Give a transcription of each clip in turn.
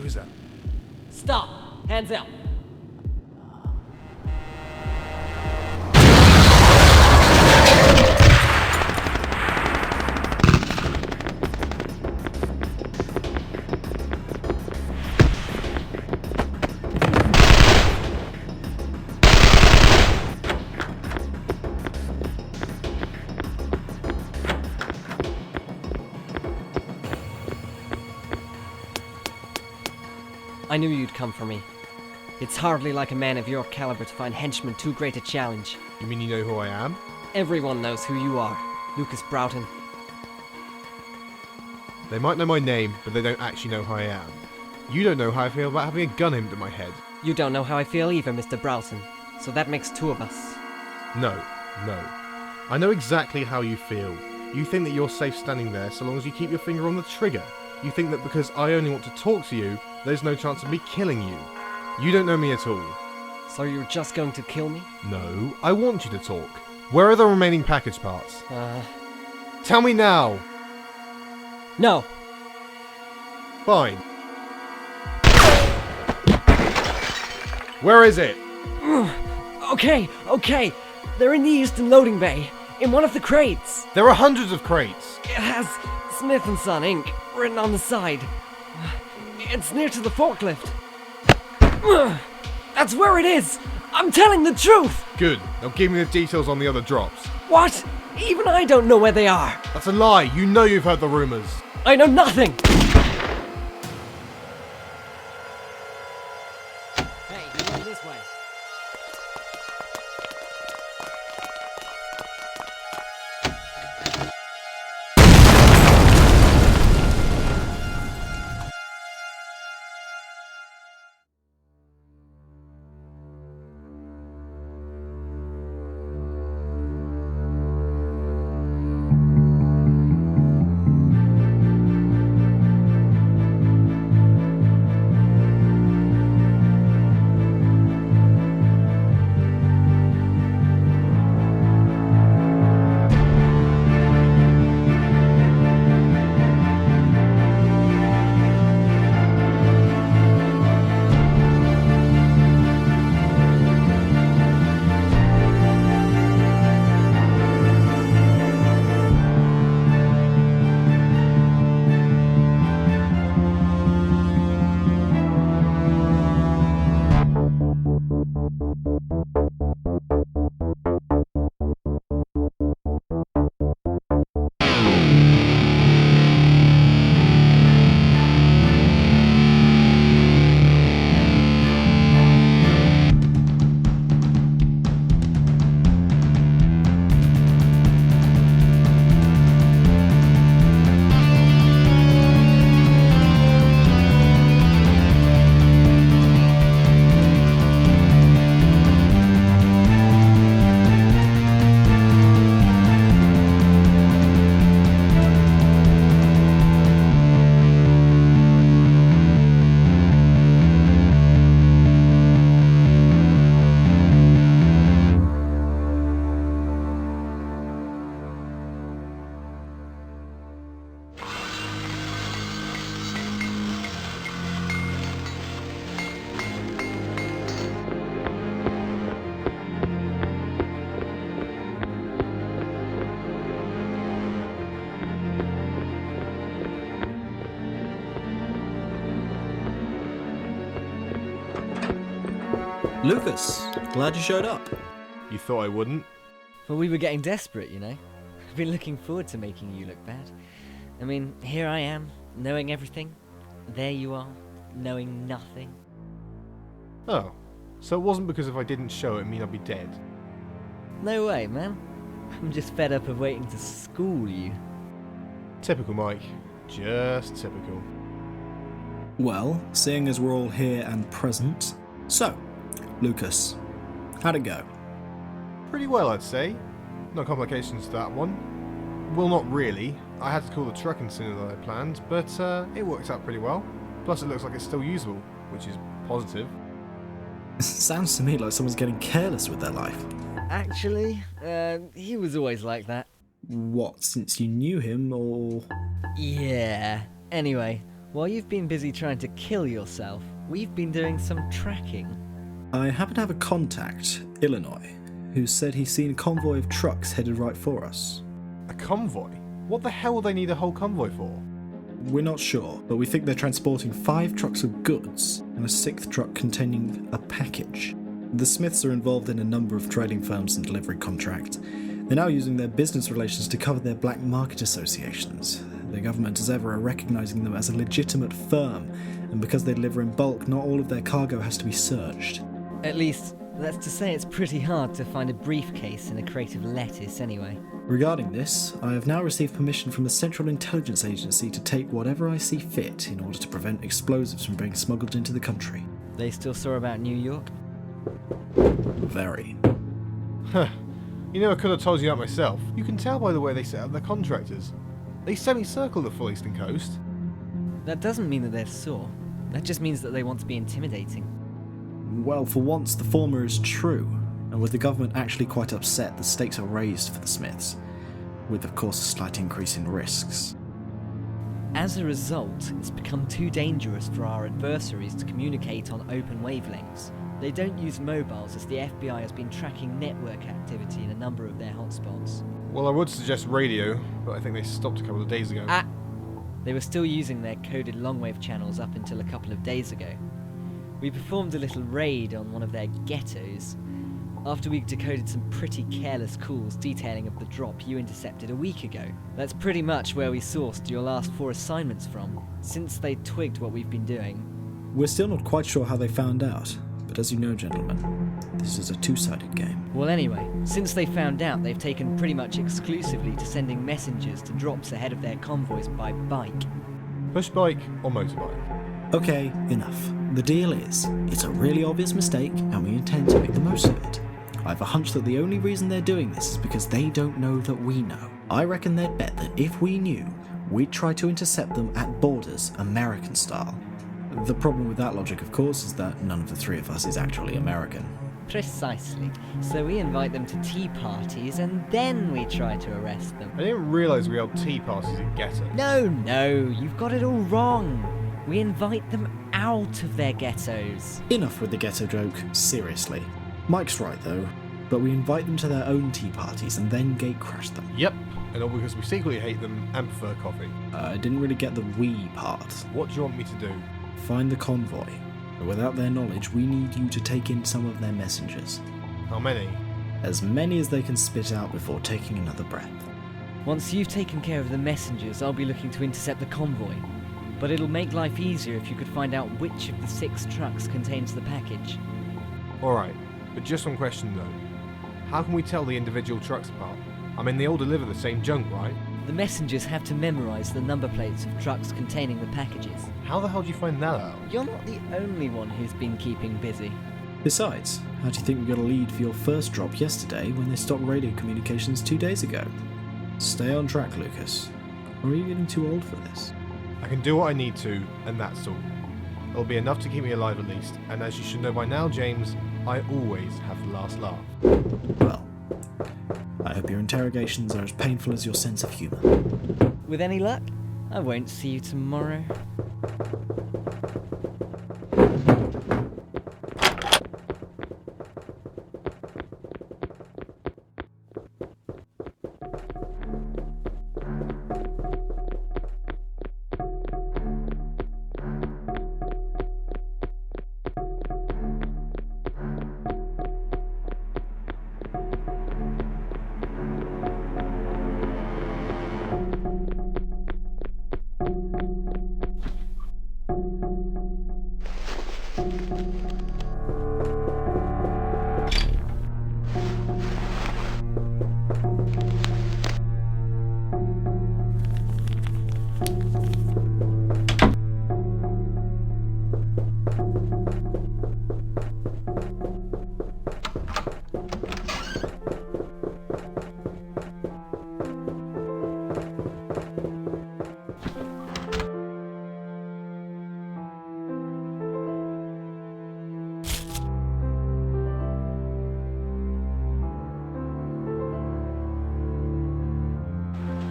Who's that? Stop! Hands up! I knew you'd come for me. It's hardly like a man of your caliber to find henchmen too great a challenge. You mean you know who I am? Everyone knows who you are, Lucas Broughton. They might know my name, but they don't actually know who I am. You don't know how I feel about having a gun aimed at my head. You don't know how I feel either, Mr. Broughton. So that makes two of us. No. I know exactly how you feel. You think that you're safe standing there so long as you keep your finger on the trigger. You think that because I only want to talk to you, there's no chance of me killing you. You don't know me at all. So you're just going to kill me? No, I want you to talk. Where are the remaining package parts? Tell me now! No! Fine. Where is it? Okay. They're in the eastern loading bay, in one of the crates. There are hundreds of crates. It has Smith & Son Inc. written on the side. It's near to the forklift. That's where it is! I'm telling the truth! Good. Now give me the details on the other drops. What? Even I don't know where they are. That's a lie. You know you've heard the rumors. I know nothing! Hey, come this way. Lucas, glad you showed up. You thought I wouldn't? Well, we were getting desperate, you know. I've been looking forward to making you look bad. I mean, here I am, knowing everything. There you are, knowing nothing. Oh, so it wasn't because if I didn't show it mean I'd be dead? No way, man. I'm just fed up of waiting to school you. Typical Mike. Just typical. Well, seeing as we're all here and present, so, Lucas, how'd it go? Pretty well, I'd say. No complications to that one. Well, not really. I had to call the truck in sooner than I planned, but it worked out pretty well. Plus it looks like it's still usable, which is positive. Sounds to me like someone's getting careless with their life. Actually, he was always like that. What, since you knew him, or...? Yeah. Anyway, While you've been busy trying to kill yourself, we've been doing some tracking. I happen to have a contact, Illinois, who said he's seen a convoy of trucks headed right for us. A convoy? What the hell will they need a whole convoy for? We're not sure, but we think they're transporting 5 trucks of goods and a 6th truck containing a package. The Smiths are involved in a number of trading firms and delivery contracts. They're now using their business relations to cover their black market associations. The government is ever recognising them as a legitimate firm, and because they deliver in bulk, not all of their cargo has to be searched. At least, that's to say it's pretty hard to find a briefcase in a crate of lettuce anyway. Regarding this, I have now received permission from the Central Intelligence Agency to take whatever I see fit in order to prevent explosives from being smuggled into the country. They still saw about New York? Very. Huh. You know, I could have told you that myself. You can tell by the way they set up their contractors. They semicircle the full eastern coast. That doesn't mean that they're sore. That just means that they want to be intimidating. Well, for once, the former is true, and with the government actually quite upset, the stakes are raised for the Smiths, with of course a slight increase in risks. As a result, it's become too dangerous for our adversaries to communicate on open wavelengths. They don't use mobiles as the FBI has been tracking network activity in a number of their hotspots. Well, I would suggest radio, but I think they stopped a couple of days ago. They were still using their coded longwave channels up until a couple of days ago. We performed a little raid on one of their ghettos, after we decoded some pretty careless calls detailing of the drop you intercepted a week ago. That's pretty much where we sourced your last 4 assignments from, since they twigged what we've been doing. We're still not quite sure how they found out, but as you know, gentlemen, this is a two-sided game. Well anyway, since they found out, they've taken pretty much exclusively to sending messengers to drops ahead of their convoys by bike. Push bike or motorbike? Okay, enough. The deal is, it's a really obvious mistake, and we intend to make the most of it. I have a hunch that the only reason they're doing this is because they don't know that we know. I reckon they'd bet that if we knew, we'd try to intercept them at borders, American style. The problem with that logic, of course, is that none of the 3 of us is actually American. Precisely. So we invite them to tea parties and then we try to arrest them. I didn't realise we held tea parties in ghettos. No, you've got it all wrong. We invite them out of their ghettos. Enough with the ghetto joke, seriously. Mike's right though, but we invite them to their own tea parties and then gatecrash them. Yep, and all because we secretly hate them and prefer coffee. I didn't really get the we part. What do you want me to do? Find the convoy. But without their knowledge, we need you to take in some of their messengers. How many? As many as they can spit out before taking another breath. Once you've taken care of the messengers, I'll be looking to intercept the convoy. But it'll make life easier if you could find out which of the 6 trucks contains the package. Alright, but just one question though. How can we tell the individual trucks apart? I mean, they all deliver the same junk, right? The messengers have to memorise the number plates of trucks containing the packages. How the hell do you find that out? You're not the only one who's been keeping busy. Besides, how do you think we got a lead for your first drop yesterday when they stopped radio communications 2 days ago? Stay on track, Lucas. Or are you getting too old for this? I can do what I need to, and that's all. It'll be enough to keep me alive at least, and as you should know by now, James, I always have the last laugh. Well, I hope your interrogations are as painful as your sense of humour. With any luck, I won't see you tomorrow.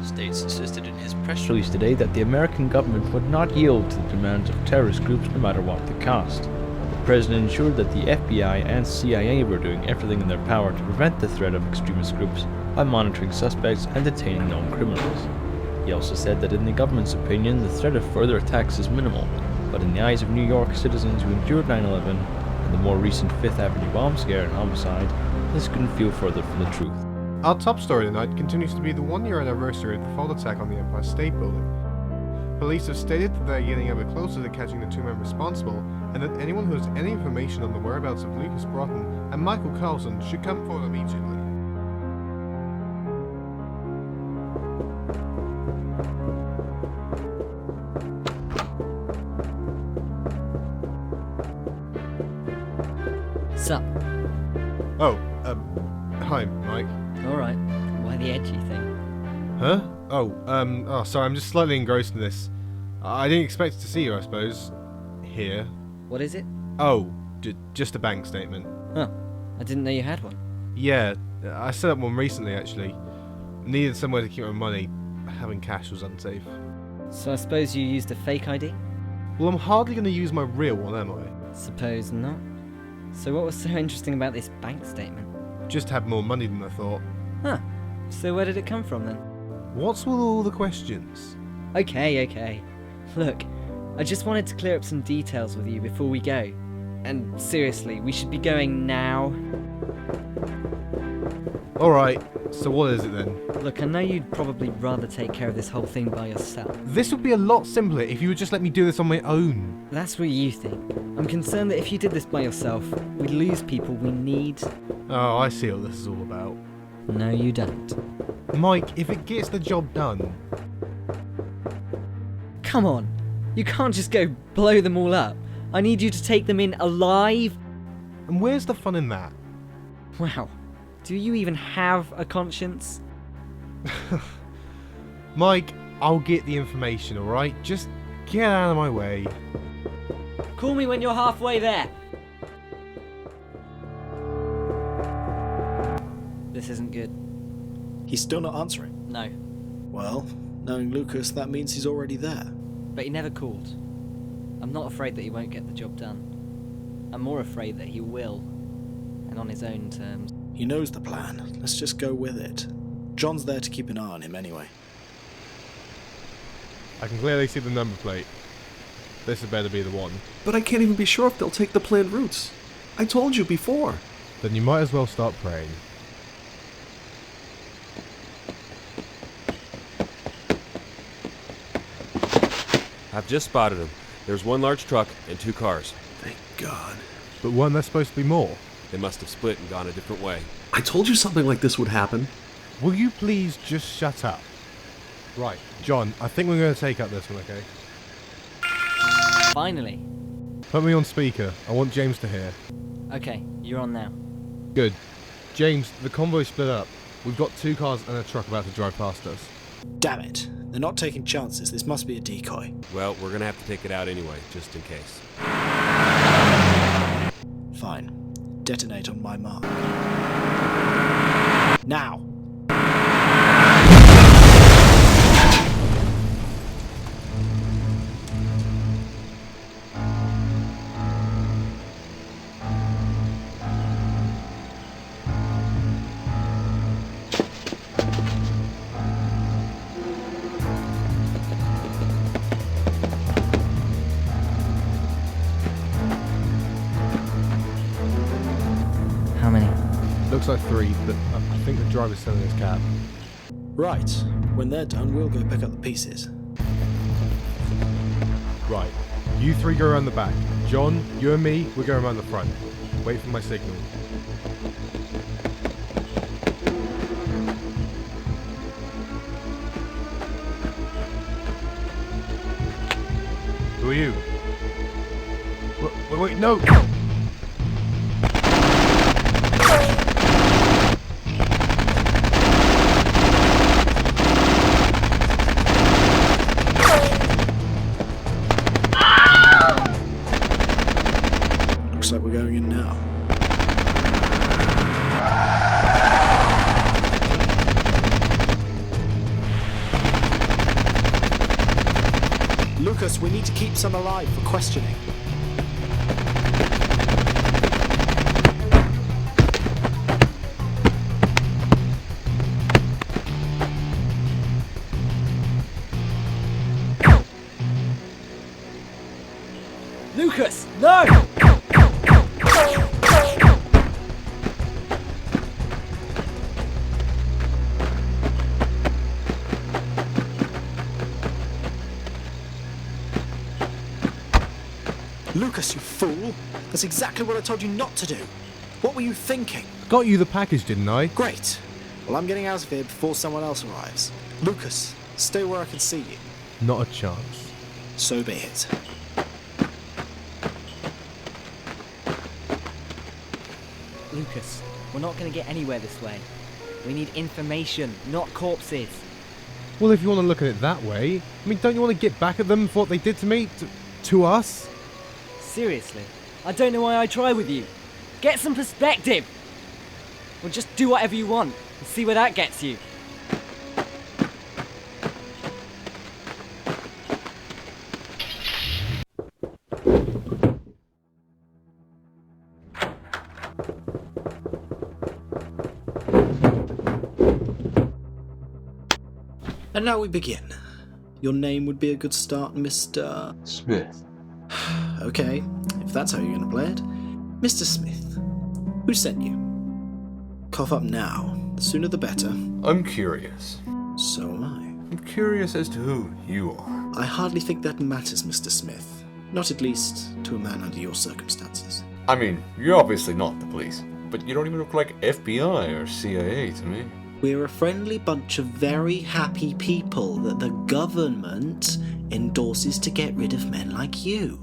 Stay Pence insisted in his press release today that the American government would not yield to the demands of terrorist groups no matter what the cost. The president ensured that the FBI and CIA were doing everything in their power to prevent the threat of extremist groups by monitoring suspects and detaining known criminals. He also said that in the government's opinion, the threat of further attacks is minimal, but in the eyes of New York citizens who endured 9/11 and the more recent 5th Avenue bomb scare and homicide, this couldn't feel further from the truth. Our top story tonight continues to be the one-year anniversary of the failed attack on the Empire State Building. Police have stated that they're getting ever closer to catching the two men responsible, and that anyone who has any information on the whereabouts of Lucas Broughton and Michael Carlson should come forward immediately. Sup? Oh, hi, Mike. Alright. Why the edgy thing? Huh? Oh, sorry, I'm just slightly engrossed in this. I didn't expect to see you, I suppose. Here. What is it? Oh, just a bank statement. Oh, I didn't know you had one. Yeah, I set up one recently, actually. Needed somewhere to keep my money. Having cash was unsafe. So I suppose you used a fake ID? Well, I'm hardly going to use my real one, am I? Suppose not. So what was so interesting about this bank statement? Just had more money than I thought. Huh. So where did it come from then? What's with all the questions? Okay. Look, I just wanted to clear up some details with you before we go. And seriously, we should be going now. Alright, so what is it then? Look, I know you'd probably rather take care of this whole thing by yourself. This would be a lot simpler if you would just let me do this on my own. That's what you think. I'm concerned that if you did this by yourself, we'd lose people we need. Oh, I see what this is all about. No, you don't. Mike, if it gets the job done... Come on. You can't just go blow them all up. I need you to take them in alive. And where's the fun in that? Wow. Do you even have a conscience? Mike, I'll get the information, alright? Just get out of my way. Call me when you're halfway there. This isn't good. He's still not answering. No. Well, knowing Lucas, that means he's already there. But he never called. I'm not afraid that he won't get the job done. I'm more afraid that he will. And on his own terms. He knows the plan. Let's just go with it. John's there to keep an eye on him anyway. I can clearly see the number plate. This had better be the one. But I can't even be sure if they'll take the planned routes. I told you before. Then you might as well start praying. I've just spotted them. There's one large truck and 2 cars. Thank God. But weren't there supposed to be more? They must have split and gone a different way. I told you something like this would happen. Will you please just shut up? Right, John, I think we're going to take up this one, okay? Finally. Put me on speaker. I want James to hear. Okay, you're on now. Good. James, the convoy split up. We've got 2 cars and a truck about to drive past us. Damn it. They're not taking chances. This must be a decoy. Well, we're gonna have to take it out anyway, just in case. Fine. Detonate on my mark. Now! How many? Looks like 3, but I think the driver's still in his cab. Right. When they're done, we'll go pick up the pieces. Right. You 3 go around the back. John, you and me, we're going around the front. Wait for my signal. Who are you? Wait, no! Looks like we're going in now. Lucas, we need to keep some alive for questioning. Lucas, no! Lucas, you fool! That's exactly what I told you not to do. What were you thinking? Got you the package, didn't I? Great. Well, I'm getting out of here before someone else arrives. Lucas, stay where I can see you. Not a chance. So be it. Lucas, we're not going to get anywhere this way. We need information, not corpses. Well, if you want to look at it that way, I mean, don't you want to get back at them for what they did to me? To us? Seriously, I don't know why I try with you. Get some perspective! Or just do whatever you want and see where that gets you. And now we begin. Your name would be a good start, Mr. Smith. Okay, if that's how you're going to play it. Mr. Smith, who sent you? Cough up now. The sooner the better. I'm curious. So am I. I'm curious as to who you are. I hardly think that matters, Mr. Smith. Not at least to a man under your circumstances. I mean, you're obviously not the police, but you don't even look like FBI or CIA to me. We're a friendly bunch of very happy people that the government endorses to get rid of men like you.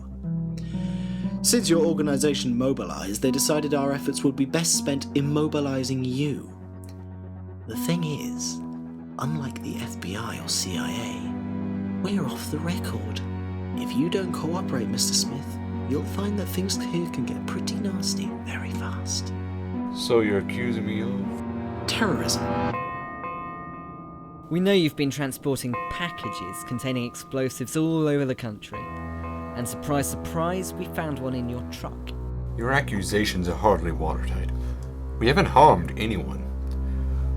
Since your organisation mobilised, they decided our efforts would be best spent immobilising you. The thing is, unlike the FBI or CIA, we're off the record. If you don't cooperate, Mr. Smith, you'll find that things here can get pretty nasty very fast. So you're accusing me of? Terrorism. We know you've been transporting packages containing explosives all over the country. And surprise, surprise, we found one in your truck. Your accusations are hardly watertight. We haven't harmed anyone.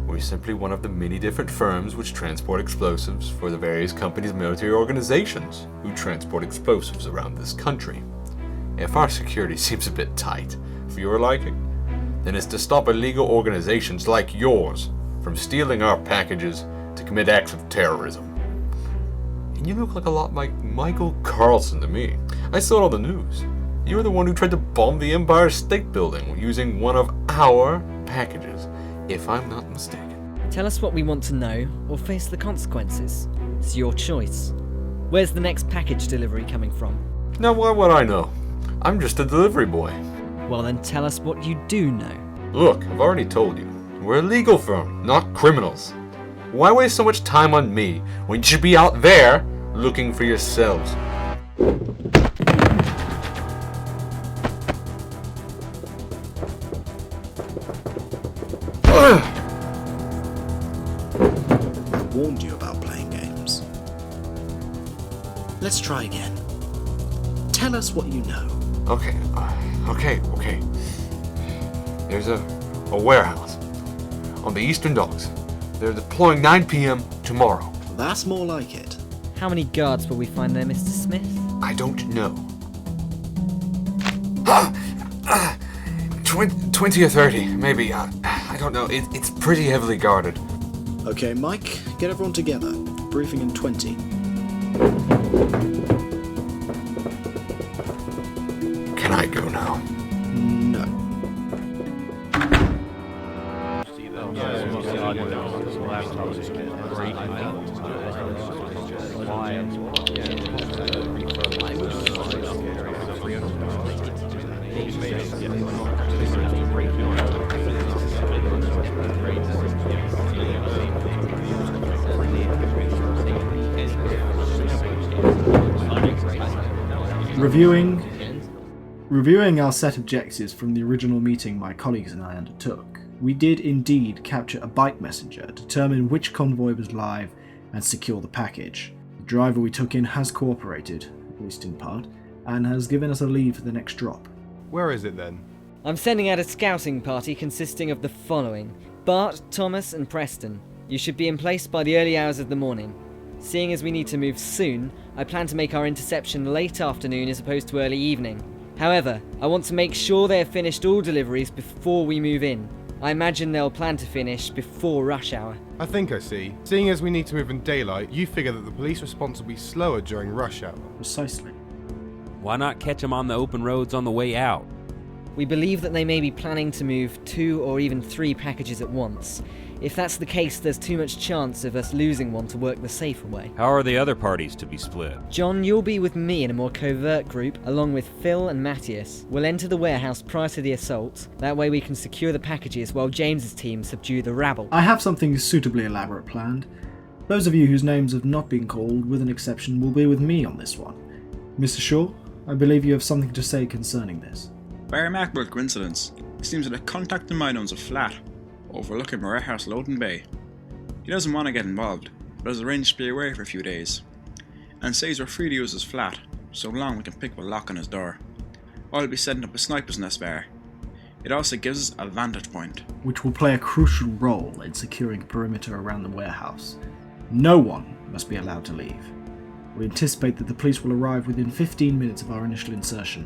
We're simply one of the many different firms which transport explosives for the various companies' military organizations who transport explosives around this country. If our security seems a bit tight for your liking, then it's to stop illegal organizations like yours from stealing our packages to commit acts of terrorism. And you look like a lot like Michael Carlson to me. I saw it on the news. You were the one who tried to bomb the Empire State Building using one of our packages, if I'm not mistaken. Tell us what we want to know, or face the consequences. It's your choice. Where's the next package delivery coming from? Now why would I know? I'm just a delivery boy. Well then tell us what you do know. Look, I've already told you. We're a legal firm, not criminals. Why waste so much time on me when you should be out there looking for yourselves? I warned you about playing games. Let's try again. Tell us what you know. Okay. There's a warehouse on the Eastern Docks. They're deploying 9 p.m. tomorrow. That's more like it. How many guards will we find there, Mr. Smith? I don't know. 20 or 30, maybe. I don't know. It's pretty heavily guarded. Okay, Mike, get everyone together. Briefing in 20. Can I go now? No. Reviewing our set objectives from the original meeting my colleagues and I undertook, we did indeed capture a bike messenger, determine which convoy was live, and secure the package. The driver we took in has cooperated, at least in part, and has given us a lead for the next drop. Where is it then? I'm sending out a scouting party consisting of the following: Bart, Thomas, and Preston. You should be in place by the early hours of the morning. Seeing as we need to move soon, I plan to make our interception late afternoon as opposed to early evening. However, I want to make sure they have finished all deliveries before we move in. I imagine they'll plan to finish before rush hour. I think I see. Seeing as we need to move in daylight, you figure that the police response will be slower during rush hour. Precisely. Why not catch them on the open roads on the way out? We believe that they may be planning to move 2 or even 3 packages at once. If that's the case, there's too much chance of us losing one to work the safer way. How are the other parties to be split? John, you'll be with me in a more covert group, along with Phil and Matthias. We'll enter the warehouse prior to the assault. That way we can secure the packages while James's team subdue the rabble. I have something suitably elaborate planned. Those of you whose names have not been called, with an exception, will be with me on this one. Mr. Shaw, I believe you have something to say concerning this. By a remarkable coincidence, it seems that a contact of mine owns a flat overlooking a warehouse Loading Bay. He doesn't want to get involved, but has arranged to be away for a few days, and says we're free to use his flat, so long we can pick up a lock on his door. I'll be setting up a sniper's nest there. It also gives us a vantage point, which will play a crucial role in securing a perimeter around the warehouse. No one must be allowed to leave. We anticipate that the police will arrive within 15 minutes of our initial insertion.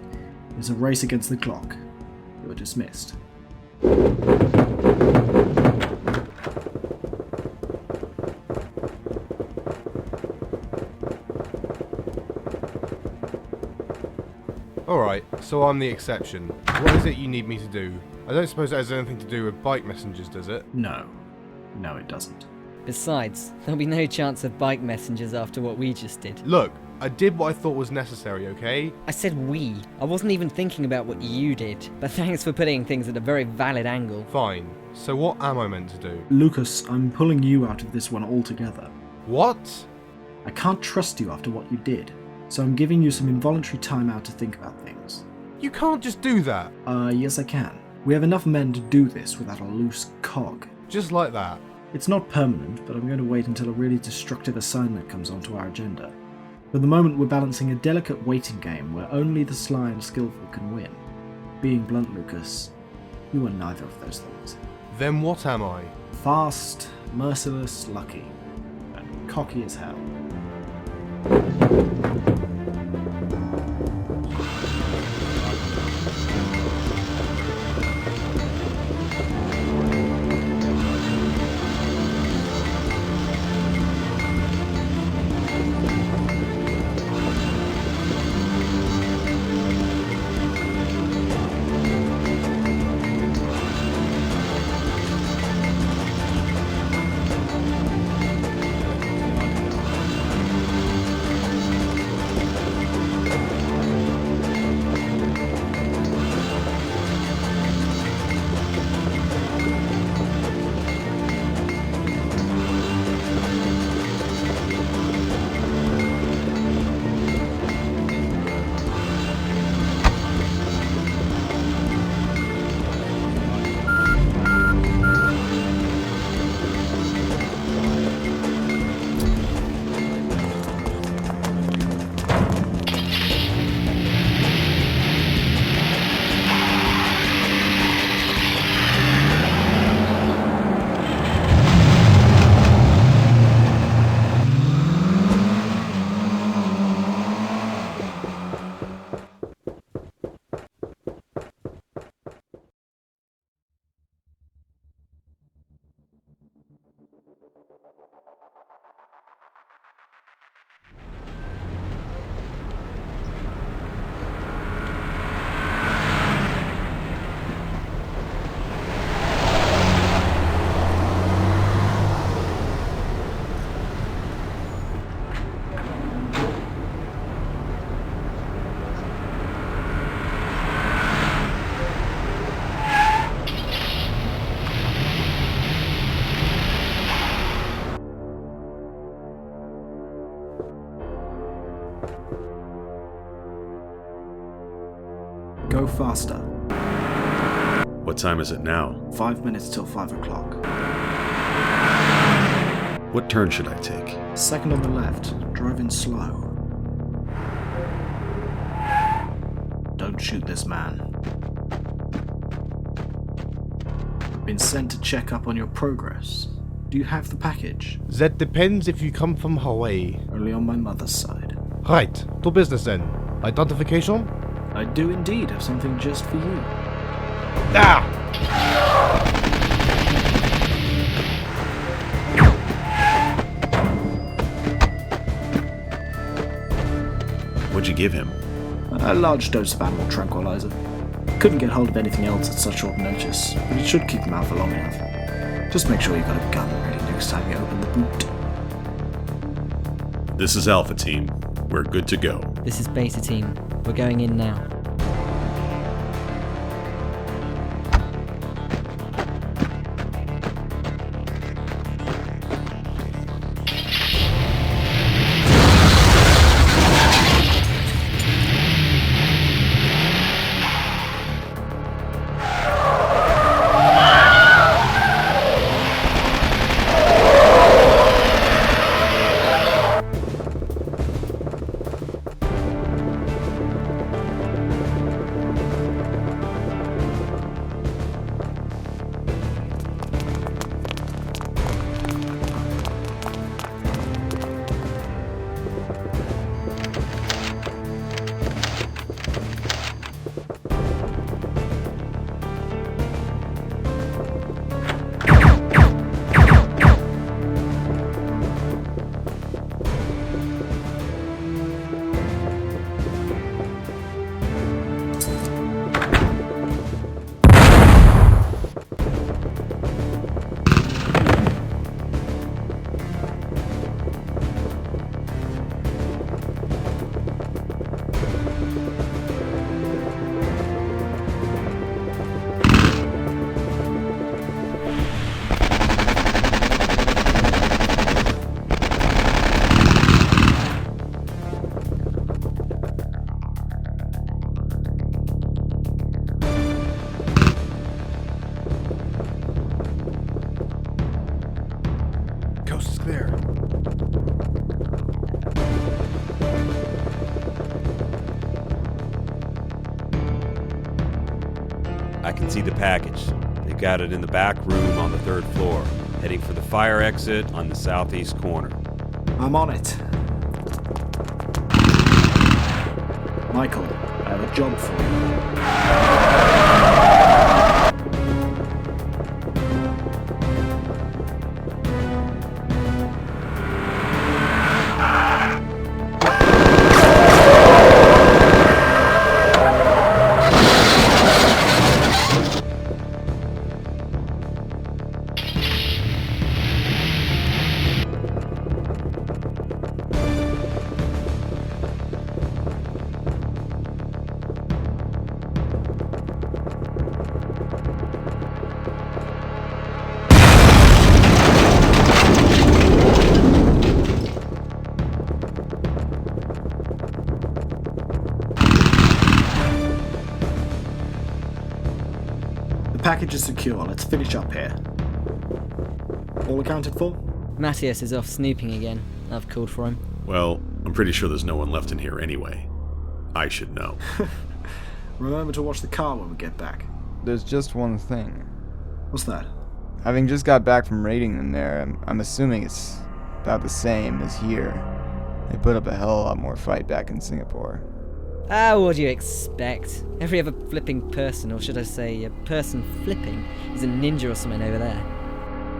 It's a race against the clock. You are dismissed. Alright, so I'm the exception. What is it you need me to do? I don't suppose it has anything to do with bike messengers, does it? No. No, it doesn't. Besides, there'll be no chance of bike messengers after what we just did. Look, I did what I thought was necessary, okay? I said we. I wasn't even thinking about what you did, but thanks for putting things at a very valid angle. Fine. So what am I meant to do? Lucas, I'm pulling you out of this one altogether. What? I can't trust you after what you did, so I'm giving you some involuntary time out to think about things. You can't just do that. Yes I can. We have enough men to do this without a loose cog. Just like that. It's not permanent, but I'm going to wait until a really destructive assignment comes onto our agenda. For the moment, we're balancing a delicate waiting game where only the sly and skillful can win. Being blunt, Lucas, you are neither of those things. Then what am I? Fast, merciless, lucky, and cocky as hell. Go faster. What time is it now? 5 minutes till 5 o'clock. What turn should I take? Second on the left, driving slow. Don't shoot this man. I've been sent to check up on your progress. Do you have the package? That depends if you come from Hawaii. Only on my mother's side. Right, to business then. Identification? I do indeed have something just for you. Ah! What'd you give him? A large dose of animal tranquilizer. Couldn't get hold of anything else at such short notice, but it should keep him out for long enough. Just make sure you got a gun ready next time you open the boot. This is Alpha Team. We're good to go. This is Beta Team. We're going in now. Coast is clear. I can see the package. They got it in the back room on the 3rd floor, heading for the fire exit on the southeast corner. I'm on it. Michael, I have a job for you. The package is secure. Let's finish up here. All accounted for? Matthias is off snooping again. I've called for him. Well, I'm pretty sure there's no one left in here anyway. I should know. Remember to watch the car when we get back. There's just one thing. What's that? Having just got back from raiding them there, I'm assuming it's about the same as here. They put up a hell of a lot more fight back in Singapore. What do you expect? Every other flipping person, or should I say a person flipping, is a ninja or something over there.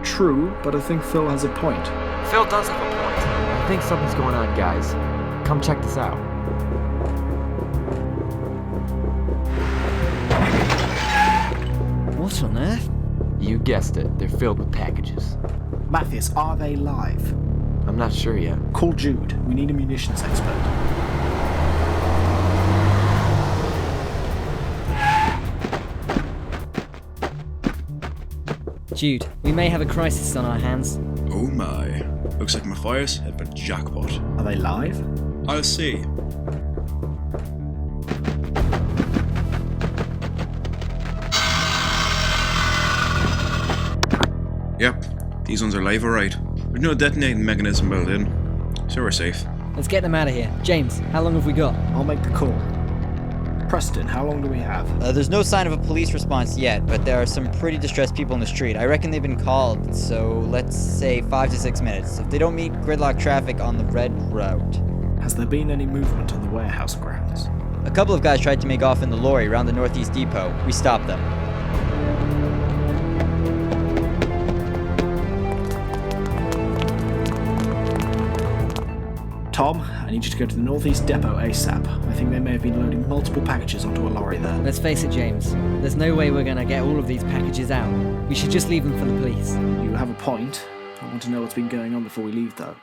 True, but I think Phil has a point. Phil does have a point. I think something's going on, guys. Come check this out. What on earth? You guessed it. They're filled with packages. Matthias, are they live? I'm not sure yet. Call Jude. We need a munitions expert. Jude, we may have a crisis on our hands. Oh my. Looks like Matthias had been jackpot. Are they live? I'll see. Yep, these ones are live alright. with no detonating mechanism built in, so we're safe. Let's get them out of here. James, how long have we got? I'll make the call. Preston, how long do we have? There's no sign of a police response yet, but there are some pretty distressed people in the street. I reckon they've been called, so let's say 5 to 6 minutes. If they don't meet gridlock traffic on the red route. Has there been any movement on the warehouse grounds? A couple of guys tried to make off in the lorry around the northeast depot. We stopped them. Tom, I need you to go to the northeast depot ASAP. I think they may have been loading multiple packages onto a lorry there. Let's face it, James. There's no way we're gonna get all of these packages out. We should just leave them for the police. You have a point. I want to know what's been going on before we leave, though.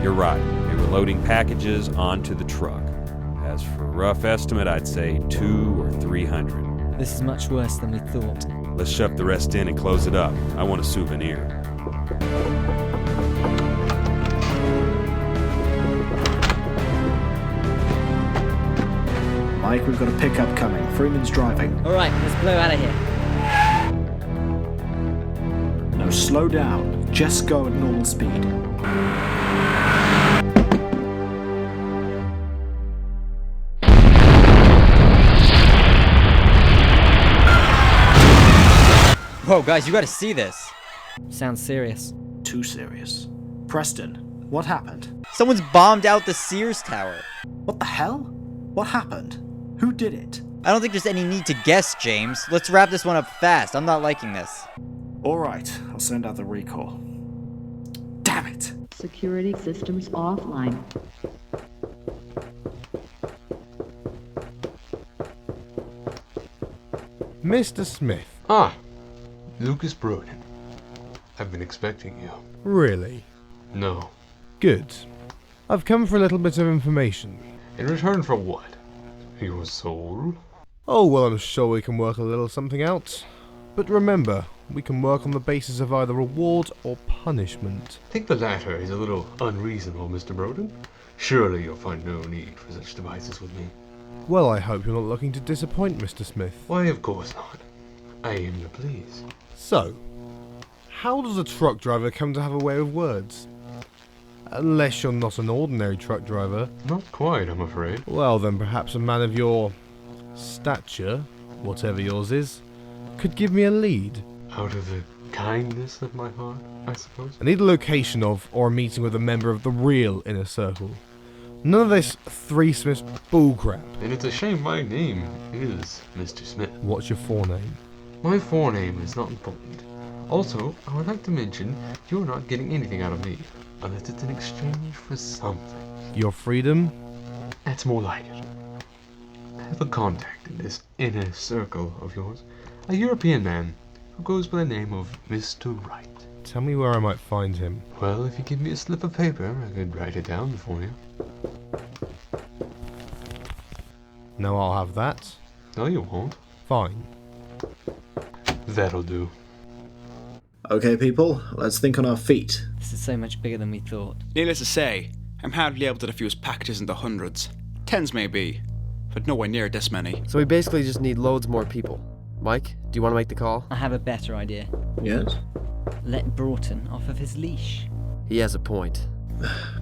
You're right. They were loading packages onto the truck. As for a rough estimate, I'd say 200 or 300. This is much worse than we thought. Let's shove the rest in and close it up. I want a souvenir. Mike, we've got a pickup coming. Freeman's driving. Alright, let's blow out of here. No, slow down. Just go at normal speed. Whoa, guys, you gotta see this. Sounds serious. Too serious. Preston, what happened? Someone's bombed out the Sears Tower. What the hell? What happened? Who did it? I don't think there's any need to guess, James. Let's wrap this one up fast. I'm not liking this. Alright, I'll send out the recall. Damn it! Security systems offline. Mr. Smith. Ah, Lucas Broden. I've been expecting you. Really? No. Good. I've come for a little bit of information. In return for what? Your soul? Oh, well, I'm sure we can work a little something out. But remember, we can work on the basis of either reward or punishment. I think the latter is a little unreasonable, Mr. Broden. Surely you'll find no need for such devices with me. Well, I hope you're not looking to disappoint, Mr. Smith. Why, of course not. I aim to please. So, how does a truck driver come to have a way with words? Unless you're not an ordinary truck driver. Not quite, I'm afraid. Well, then perhaps a man of your stature, whatever yours is, could give me a lead. Out of the kindness of my heart, I suppose. I need a location of, or a meeting with a member of the real Inner Circle. None of this Three Smiths bullcrap. And it's a shame my name is Mr. Smith. What's your forename? My forename is not important. Also, I would like to mention you're not getting anything out of me, unless it's in exchange for something. Your freedom? That's more like it. I have a contact in this inner circle of yours, a European man who goes by the name of Mr. Wright. Tell me where I might find him. Well, if you give me a slip of paper, I could write it down for you. No, I'll have that. No, you won't. Fine. That'll do. Okay, people, let's think on our feet. This is so much bigger than we thought. Needless to say, I'm hardly able to defuse packages into hundreds. Tens maybe, but nowhere near this many. So we basically just need loads more people. Mike, do you want to make the call? I have a better idea. Yes? Let Broughton off of his leash. He has a point.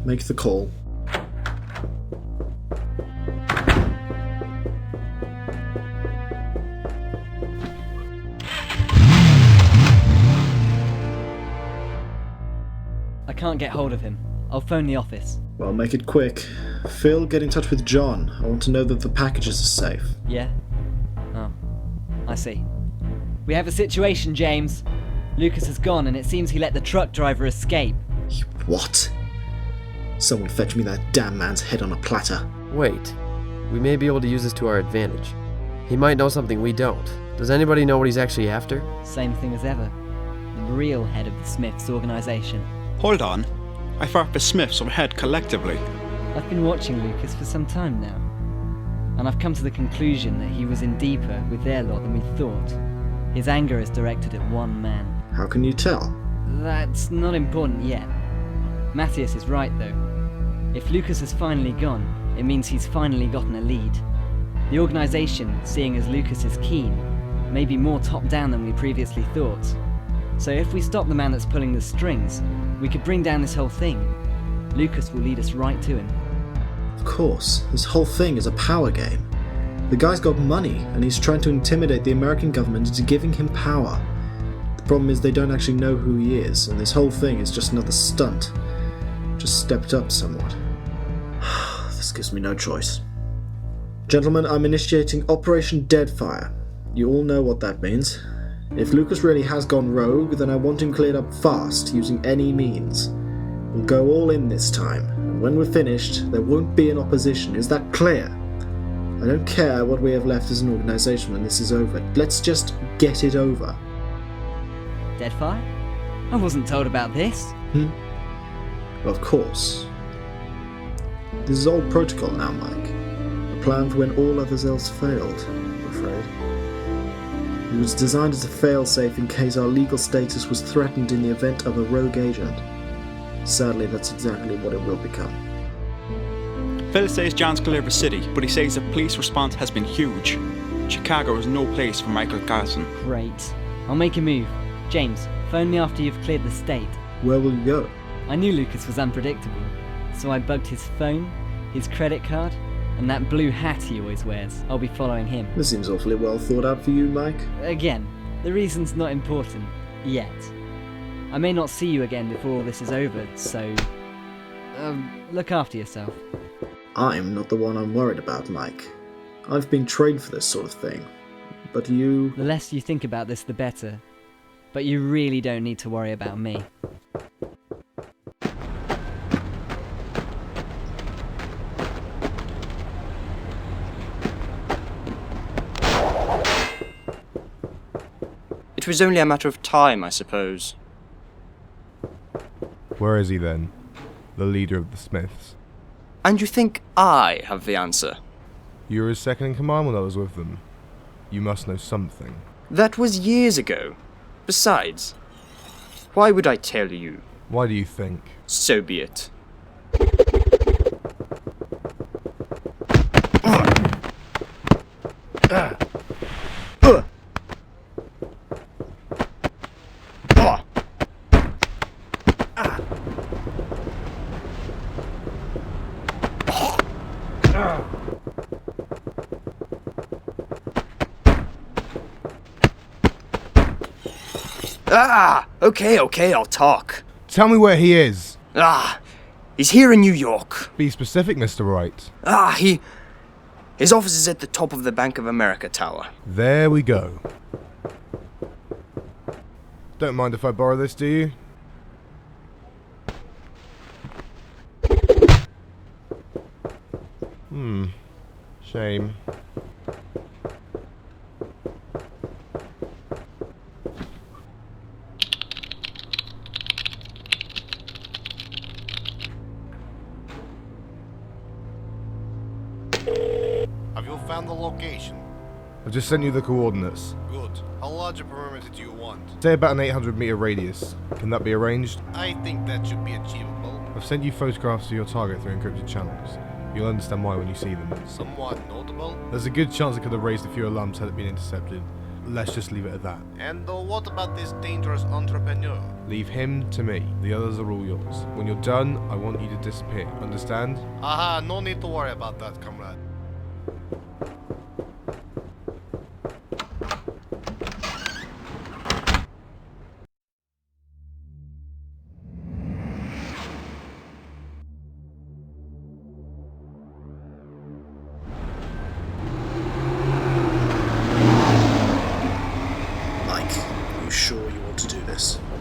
Make the call. I can't get hold of him. I'll phone the office. Well, make it quick. Phil, get in touch with John. I want to know that the packages are safe. Yeah? Oh, I see. We have a situation, James. Lucas has gone, and it seems he let the truck driver escape. What? Someone fetch me that damn man's head on a platter. Wait. We may be able to use this to our advantage. He might know something we don't. Does anybody know what he's actually after? Same thing as ever. The real head of the Smiths organization. Hold on. I thought the Smiths were head collectively. I've been watching Lucas for some time now, and I've come to the conclusion that he was in deeper with their lot than we thought. His anger is directed at one man. How can you tell? That's not important yet. Matthias is right, though. If Lucas has finally gone, it means he's finally gotten a lead. The organisation, seeing as Lucas is keen, may be more top-down than we previously thought. So if we stop the man that's pulling the strings, we could bring down this whole thing. Lucas will lead us right to him. Of course, this whole thing is a power game. The guy's got money, and he's trying to intimidate the American government into giving him power. The problem is they don't actually know who he is, and this whole thing is just another stunt. Just stepped up somewhat. This gives me no choice. Gentlemen, I'm initiating Operation Deadfire. You all know what that means. If Lucas really has gone rogue, then I want him cleared up fast, using any means. We'll go all in this time, and when we're finished, there won't be an opposition. Is that clear? I don't care what we have left as an organisation when this is over. Let's just get it over. Deadfire? I wasn't told about this. Of course. This is old protocol now, Mike. A plan for when all others else failed, I'm afraid. It was designed as a failsafe in case our legal status was threatened in the event of a rogue agent. Sadly, that's exactly what it will become. Phil says John's cleared the city, but he says the police response has been huge. Chicago is no place for Michael Garrison. Great. I'll make a move. James, phone me after you've cleared the state. Where will you go? I knew Lucas was unpredictable, so I bugged his phone, his credit card, and that blue hat he always wears. I'll be following him. This seems awfully well thought out for you, Mike. Again, the reason's not important. Yet. I may not see you again before all this is over, so... look after yourself. I'm not the one I'm worried about, Mike. I've been trained for this sort of thing. But you... The less you think about this, the better. But you really don't need to worry about me. It was only a matter of time, I suppose. Where is he then? The leader of the Smiths. And you think I have the answer? You were his second in command when I was with them. You must know something. That was years ago. Besides, why would I tell you? Why do you think? So be it. Okay, I'll talk. Tell me where he is. He's here in New York. Be specific, Mr. Wright. His office is at the top of the Bank of America tower. There we go. Don't mind if I borrow this, do you? Shame. Have you found the location? I've just sent you the coordinates. Good. How large a perimeter do you want? Say about an 800 meter radius. Can that be arranged? I think that should be achievable. I've sent you photographs of your target through encrypted channels. You'll understand why when you see them. Somewhat notable? There's a good chance it could have raised a few alarms had it been intercepted. Let's just leave it at that. And what about this dangerous entrepreneur? Leave him to me. The others are all yours. When you're done, I want you to disappear. Understand? Aha, no need to worry about that, comrade.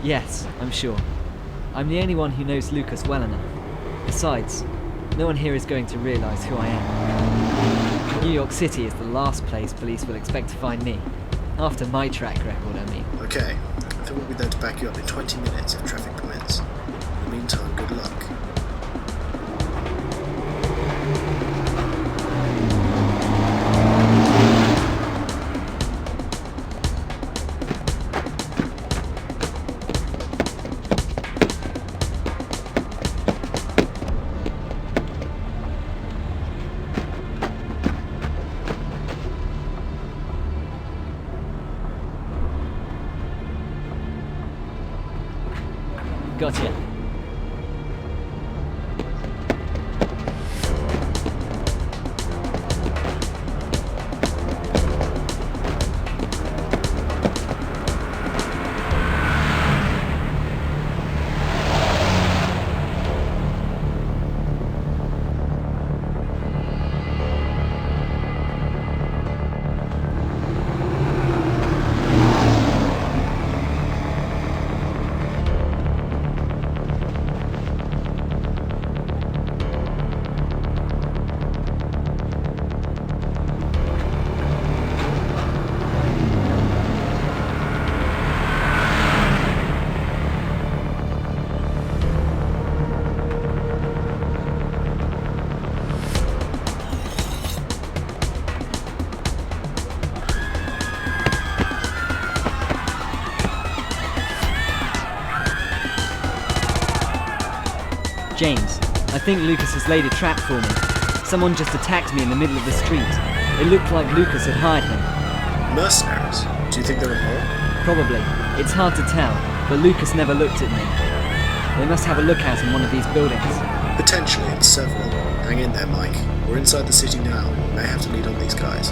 Yes, I'm sure. I'm the only one who knows Lucas well enough. Besides, no one here is going to realise who I am. New York City is the last place police will expect to find me. After my track record, I mean. Okay, I think we'll be there to back you up in 20 minutes if traffic permits. In the meantime, good luck. Gotcha. James, I think Lucas has laid a trap for me. Someone just attacked me in the middle of the street. It looked like Lucas had hired him. Mercenaries? Do you think there are more? Probably. It's hard to tell, but Lucas never looked at me. They must have a lookout in one of these buildings. Potentially, it's several. Hang in there, Mike. We're inside the city now. We may have to lead on these guys.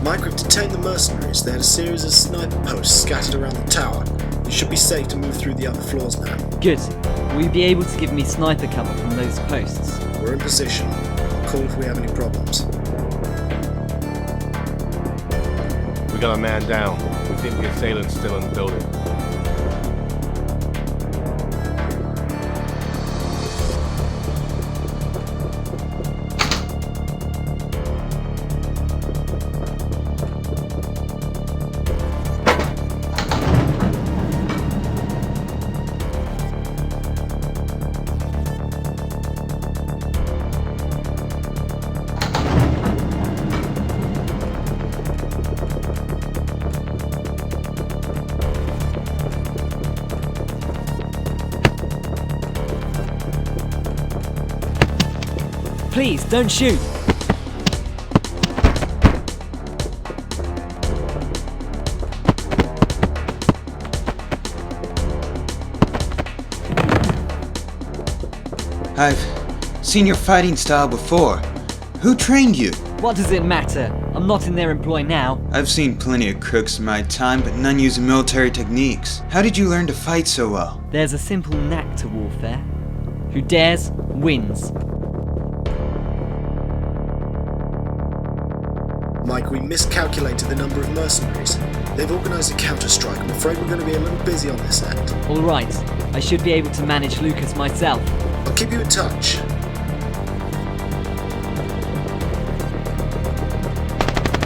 Mike, we've detained the mercenaries. They had a series of sniper posts scattered around the tower. It should be safe to move through the upper floors now. Good. Will you be able to give me sniper cover from those posts? We're in position. I'll call if we have any problems. We got a man down. We think the assailant's still in the building. Please, don't shoot! I've seen your fighting style before. Who trained you? What does it matter? I'm not in their employ now. I've seen plenty of crooks in my time, but none using military techniques. How did you learn to fight so well? There's a simple knack to warfare. Who dares, wins. Mike, we miscalculated the number of mercenaries. They've organised a counter-strike. I'm afraid we're going to be a little busy on this end. Alright, I should be able to manage Lucas myself. I'll keep you in touch.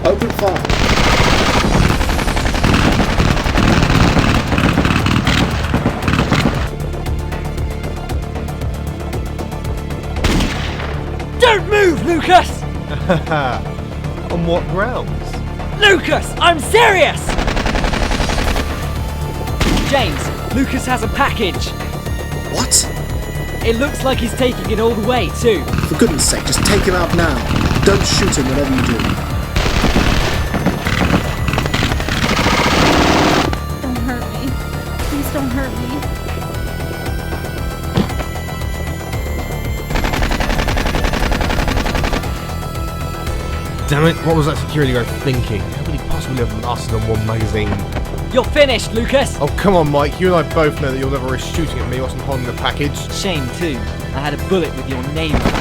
Open fire. Don't move, Lucas! On what grounds? Lucas, I'm serious! James, Lucas has a package. What? It looks like he's taking it all the way, too. For goodness sake, just take him out now. Don't shoot him whatever you do. Don't hurt me. Please don't hurt me. Damn it, what was that security guard thinking? How could he possibly have lasted on one magazine? You're finished, Lucas! Oh, come on, Mike. You and I both know that you'll never risk shooting at me whilst I'm holding the package. Shame, too. I had a bullet with your name on it.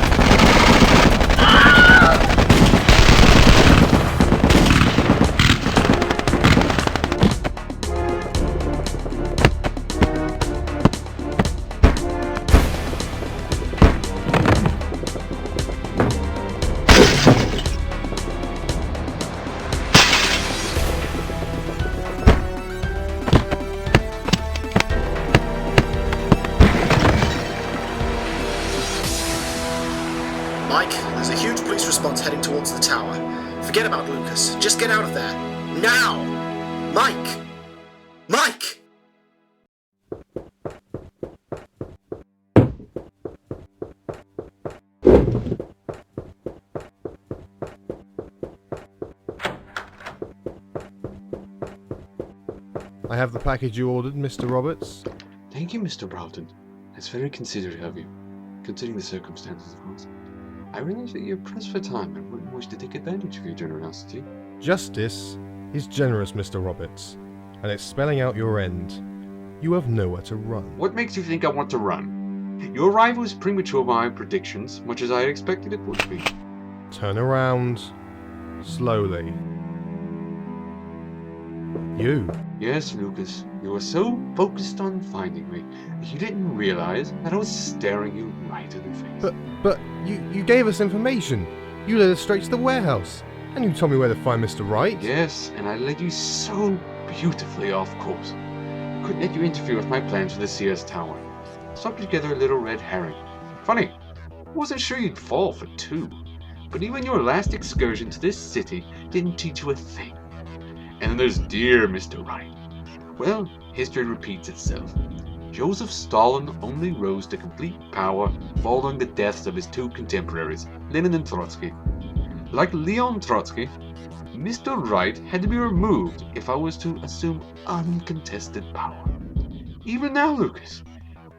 police response heading towards the tower. Forget about Lucas. Just get out of there. Now! Mike! Mike! I have the package you ordered, Mr. Roberts. Thank you, Mr. Broughton. That's very considerate of you, considering the circumstances, of course. I realize that you're pressed for time and wouldn't wish to take advantage of your generosity. Justice is generous, Mr. Roberts, and it's spelling out your end. You have nowhere to run. What makes you think I want to run? Your arrival is premature by my predictions, much as I had expected it would be. Turn around. Slowly. You. Yes, Lucas. You were so focused on finding me that you didn't realize that I was staring you right in the face. But you gave us information. You led us straight to the warehouse. And you told me where to find Mr. Wright. Yes, and I led you so beautifully off course. I couldn't let you interfere with my plans for the CS Tower. Stuck together a little red herring. Funny, I wasn't sure you'd fall for two. But even your last excursion to this city didn't teach you a thing. And then there's dear Mr. Wright. Well, history repeats itself. Joseph Stalin only rose to complete power following the deaths of his two contemporaries, Lenin and Trotsky. Like Leon Trotsky, Mr. Wright had to be removed if I was to assume uncontested power. Even now, Lucas,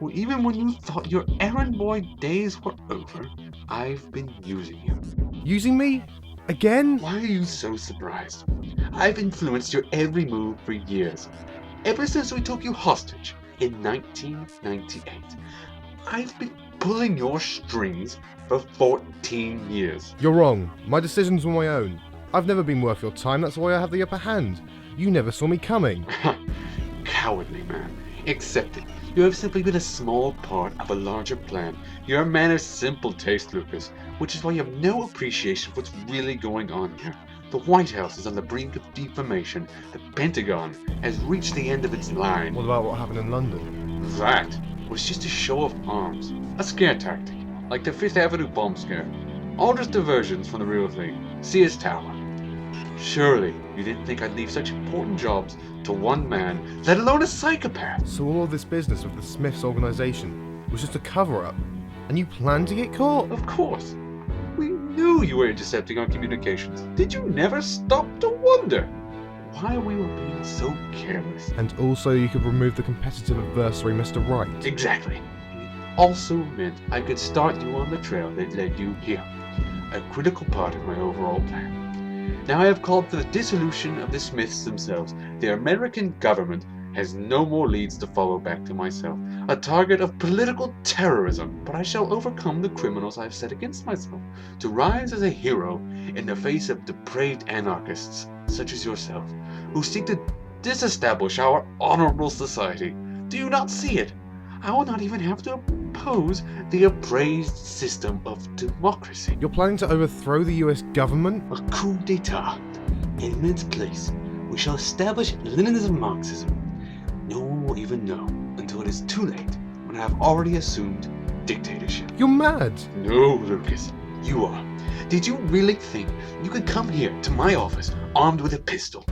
well, even when you thought your errand boy days were over, I've been using you. Using me? Again? Why are you so surprised? I've influenced your every move for years. Ever since we took you hostage in 1998. I've been pulling your strings for 14 years. You're wrong. My decisions were my own. I've never been worth your time, that's why I have the upper hand. You never saw me coming. Cowardly man. Accept it. You have simply been a small part of a larger plan. You're a man of simple taste, Lucas, which is why you have no appreciation for what's really going on here. The White House is on the brink of defamation. The Pentagon has reached the end of its line. What about what happened in London? That was just a show of arms. A scare tactic, like the Fifth Avenue bomb scare. All just diversions from the real thing. CS Tower. Surely you didn't think I'd leave such important jobs to one man, let alone a psychopath. So all of this business with the Smiths organization was just a cover-up, and you planned to get caught? Of course. We knew you were intercepting our communications. Did you never stop to wonder why we were being so careless? And also you could remove the competitive adversary, Mr. Wright. Exactly. It also meant I could start you on the trail that led you here. A critical part of my overall plan. Now I have called for the dissolution of the Smiths themselves. The American government has no more leads to follow back to myself. A target of political terrorism, but I shall overcome the criminals I have set against myself, to rise as a hero in the face of depraved anarchists, such as yourself, who seek to disestablish our honorable society. Do you not see it? I will not even have to oppose the appraised system of democracy. You're planning to overthrow the US government? A coup d'etat. In its place, we shall establish Leninism Marxism. No one will even know until it is too late, when I have already assumed dictatorship. You're mad! No, Lucas, you are. Did you really think you could come here to my office armed with a pistol?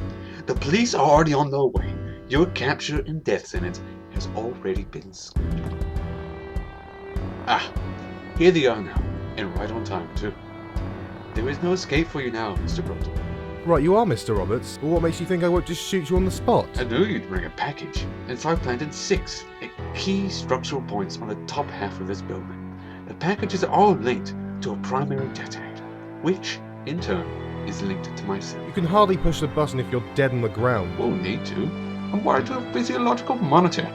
The police are already on their way. Your capture and death sentence has already been secured. Ah, here they are now, and right on time too. There is no escape for you now, Mr. Broughton. Right, you are Mr. Roberts. Well, what makes you think I won't just shoot you on the spot? I knew you'd bring a package, and so I planted 6 key structural points on the top half of this building. The packages are all linked to a primary detonator, which, in turn, is linked to myself. You can hardly push the button if you're dead on the ground. Won't need to. I'm wired to a physiological monitor.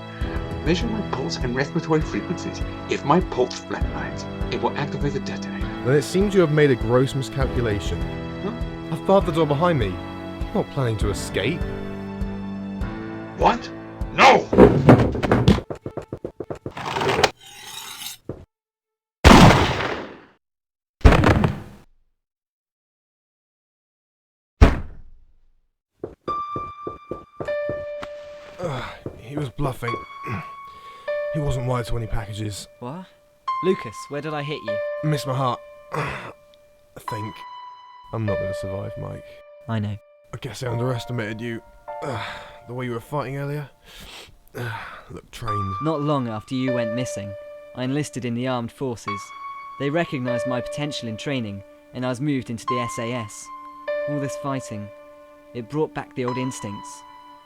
Measure my pulse and respiratory frequencies. If my pulse flatlines, it will activate the detonator. Then it seems you have made a gross miscalculation. Huh? I've barred the door behind me. I'm not planning to escape. What? No! He was bluffing. He wasn't wired to any packages. What? Lucas, where did I hit you? Missed my heart. I think I'm not going to survive, Mike. I know. I guess I underestimated you. The way you were fighting earlier. Looked trained. Not long after you went missing, I enlisted in the armed forces. They recognised my potential in training, and I was moved into the SAS. All this fighting, it brought back the old instincts.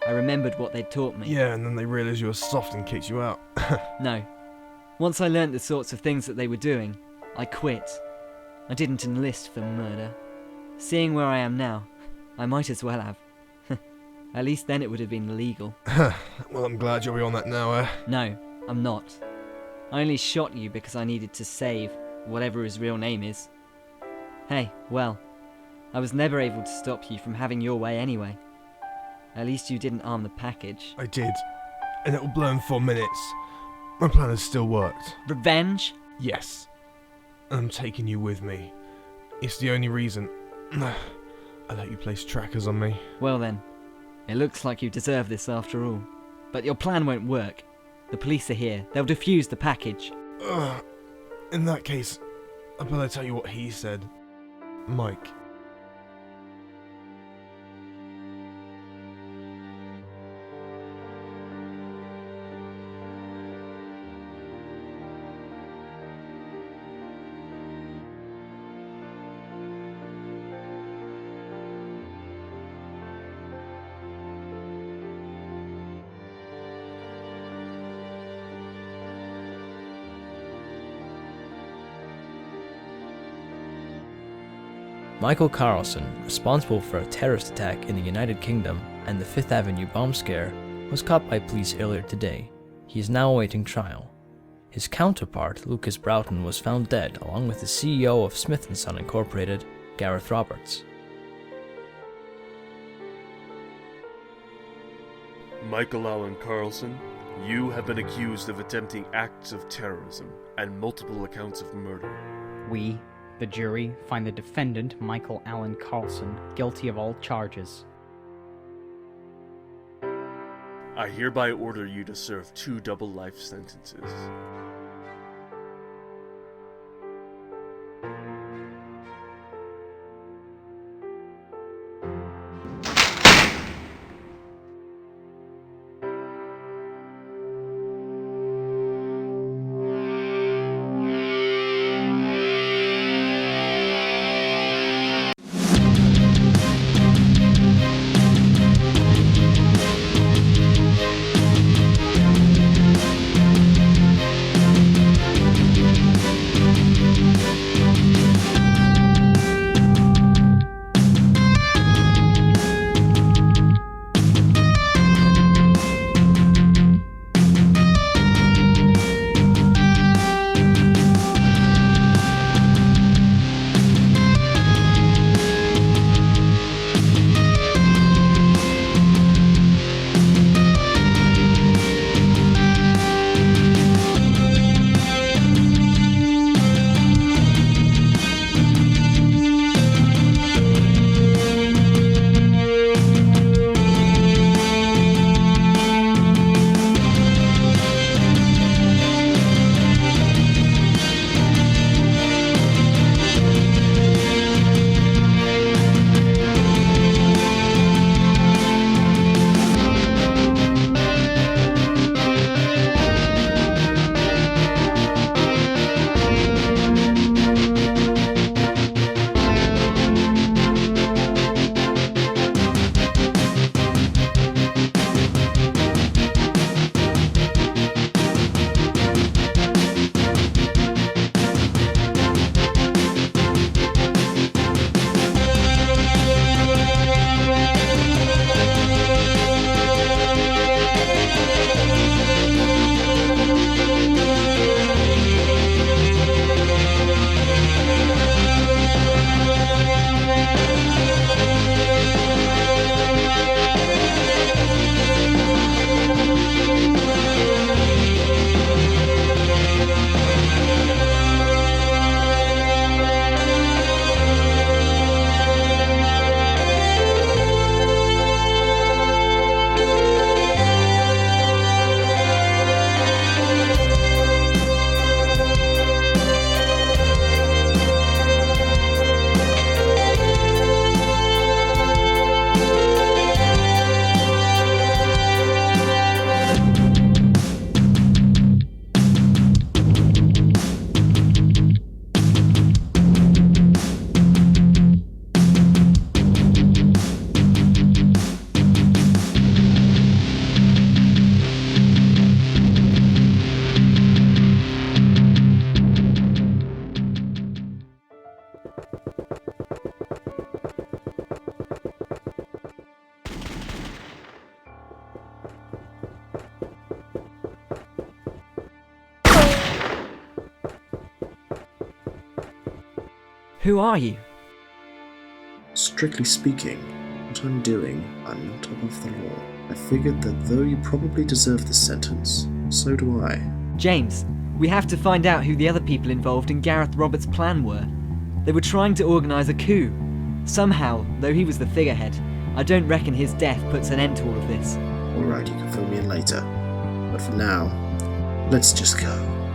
I remembered what they'd taught me. Yeah, and then they realised you were soft and kicked you out. No. Once I learnt the sorts of things that they were doing, I quit. I didn't enlist for murder. Seeing where I am now, I might as well have. At least then it would have been legal. Well, I'm glad you'll be on that now, No, I'm not. I only shot you because I needed to save whatever his real name is. Hey, well, I was never able to stop you from having your way anyway. At least you didn't arm the package. I did, and it'll blow in 4 minutes. My plan has still worked. Revenge? Yes. I'm taking you with me. It's the only reason I let you place trackers on me. Well then, it looks like you deserve this after all. But your plan won't work. The police are here. They'll defuse the package. In that case, I better tell you what he said. Mike. Michael Carlson, responsible for a terrorist attack in the United Kingdom and the Fifth Avenue bomb scare, was caught by police earlier today. He is now awaiting trial. His counterpart, Lucas Broughton, was found dead along with the CEO of Smith & Son Incorporated, Gareth Roberts. Michael Allen Carlson, you have been accused of attempting acts of terrorism and multiple accounts of murder. We, the jury, find the defendant, Michael Allen Carlson, guilty of all charges. I hereby order you to serve 2 double life sentences. Who are you? Strictly speaking, what I'm doing, I'm not above the law. I figured that though you probably deserve this sentence, so do I. James, we have to find out who the other people involved in Gareth Roberts' plan were. They were trying to organise a coup. Somehow, though he was the figurehead, I don't reckon his death puts an end to all of this. Alright, you can fill me in later. But for now, let's just go.